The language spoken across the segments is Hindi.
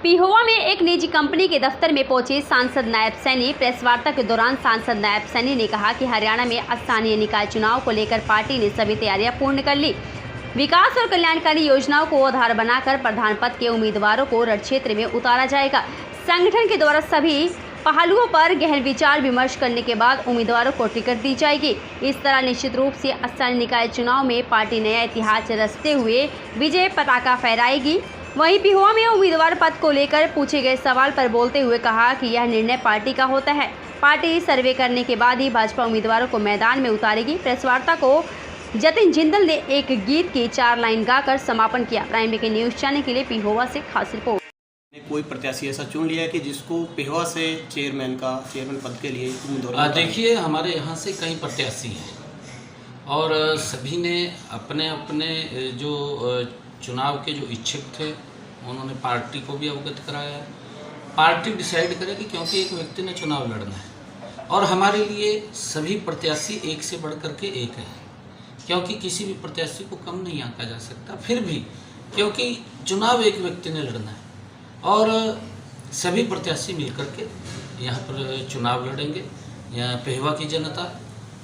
पिहोवा में एक निजी कंपनी के दफ्तर में पहुंचे सांसद नायब सैनी। प्रेस वार्ता के दौरान सांसद नायब सैनी ने कहा कि हरियाणा में स्थानीय निकाय चुनाव को लेकर पार्टी ने सभी तैयारियां पूर्ण कर ली। विकास और कल्याणकारी योजनाओं को आधार बनाकर प्रधान पद के उम्मीदवारों को रण क्षेत्र में उतारा जाएगा। संगठन के द्वारा सभी पहलुओं पर गहन विचार विमर्श करने के बाद उम्मीदवारों को टिकट दी जाएगी। इस तरह निश्चित रूप से स्थानीय निकाय चुनाव में पार्टी नया इतिहास रचते हुए विजय पताका फहराएगी। वहीं पिहोवा में उम्मीदवार पद को लेकर पूछे गए सवाल पर बोलते हुए कहा कि यह निर्णय पार्टी का होता है। पार्टी सर्वे करने के बाद ही भाजपा उम्मीदवारों को मैदान में उतारेगी। प्रेस वार्ता को जतिन जिंदल ने एक गीत की 4 लाइन गाकर समापन किया। प्राइम के न्यूज चैनल के लिए पिहोवा से खास रिपोर्ट। कोई प्रत्याशी ऐसा चुन लिया है कि जिसको पिहोवा से चेयरमैन पद के लिए उम्मीदवार? देखिए, हमारे यहाँ से कई प्रत्याशी हैं और सभी ने अपने अपने जो चुनाव के जो इच्छुक थे उन्होंने पार्टी को भी अवगत कराया है। पार्टी डिसाइड करेगी, क्योंकि एक व्यक्ति ने चुनाव लड़ना है और हमारे लिए सभी प्रत्याशी एक से बढ़ कर के एक हैं, क्योंकि किसी भी प्रत्याशी को कम नहीं आंका जा सकता। फिर भी क्योंकि चुनाव एक व्यक्ति ने लड़ना है और सभी प्रत्याशी मिलकर के यहाँ पर चुनाव लड़ेंगे। यहाँ पिहोवा की जनता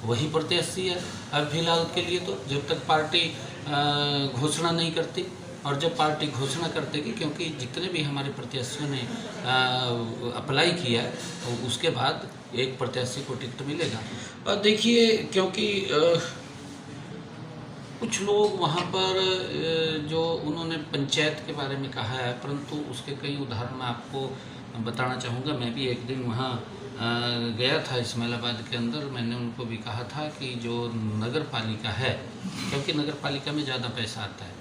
वही प्रत्याशी है अब फिलहाल के लिए, तो जब तक पार्टी घोषणा नहीं करती, और जब पार्टी घोषणा कर देगी, क्योंकि जितने भी हमारे प्रत्याशियों ने अप्लाई किया है तो उसके बाद एक प्रत्याशी को टिकट मिलेगा। और देखिए, क्योंकि कुछ लोग वहाँ पर जो उन्होंने पंचायत के बारे में कहा है, परंतु उसके कई उदाहरण मैं आपको बताना चाहूँगा। मैं भी एक दिन वहाँ गया था इस्माइलाबाद के अंदर। मैंने उनको भी कहा था कि जो नगर पालिका है, क्योंकि नगर पालिका में ज़्यादा पैसा आता है,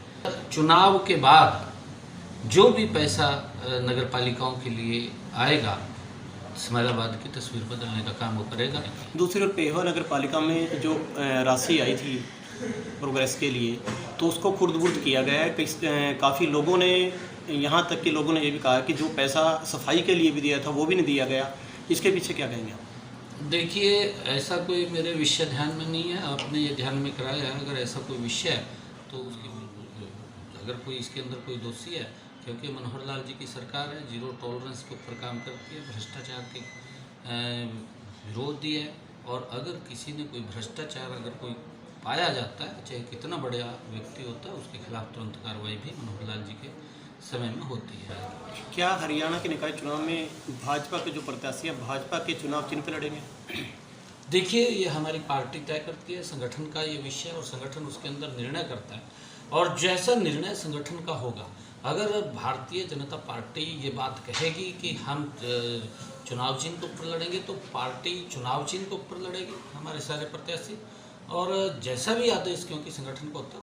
चुनाव के बाद जो भी पैसा नगर पालिकाओं के लिए आएगा, इस्माइलाबाद की तस्वीर बदलने का काम वो करेगा। दूसरी ओर पिहोवा नगर पालिका में जो राशि आई थी प्रोग्रेस के लिए, तो उसको खुर्द-बुर्द किया गया है। काफ़ी लोगों ने, यहाँ तक कि लोगों ने ये भी कहा कि जो पैसा सफाई के लिए भी दिया था वो भी नहीं दिया गया। इसके पीछे क्या कहेंगे आप? देखिए, ऐसा कोई मेरे विषय ध्यान में नहीं है, आपने ये ध्यान में कराया है। अगर ऐसा कोई विषय है तो उसकी, अगर कोई इसके अंदर कोई दोषी है, क्योंकि मनोहर लाल जी की सरकार है, जीरो टॉलरेंस के ऊपर काम करती है, भ्रष्टाचार के विरोध दिया है। और अगर किसी ने कोई भ्रष्टाचार अगर कोई पाया जाता है, चाहे कितना बड़ा व्यक्ति होता है, उसके खिलाफ तुरंत कार्रवाई भी मनोहर लाल जी के समय में होती है। क्या हरियाणा के निकाय चुनाव में भाजपा के जो प्रत्याशी हैं भाजपा के चुनाव चिन्ह पर लड़ेंगे? देखिए, ये हमारी पार्टी तय करती है, संगठन का ये विषय, और संगठन उसके अंदर निर्णय करता है। और जैसा निर्णय संगठन का होगा, अगर भारतीय जनता पार्टी ये बात कहेगी कि हम चुनाव चिन्ह के ऊपर लड़ेंगे, तो पार्टी चुनाव चिन्ह के ऊपर लड़ेगी, हमारे सारे प्रत्याशी। और जैसा भी आदेश, क्योंकि संगठन को होता है।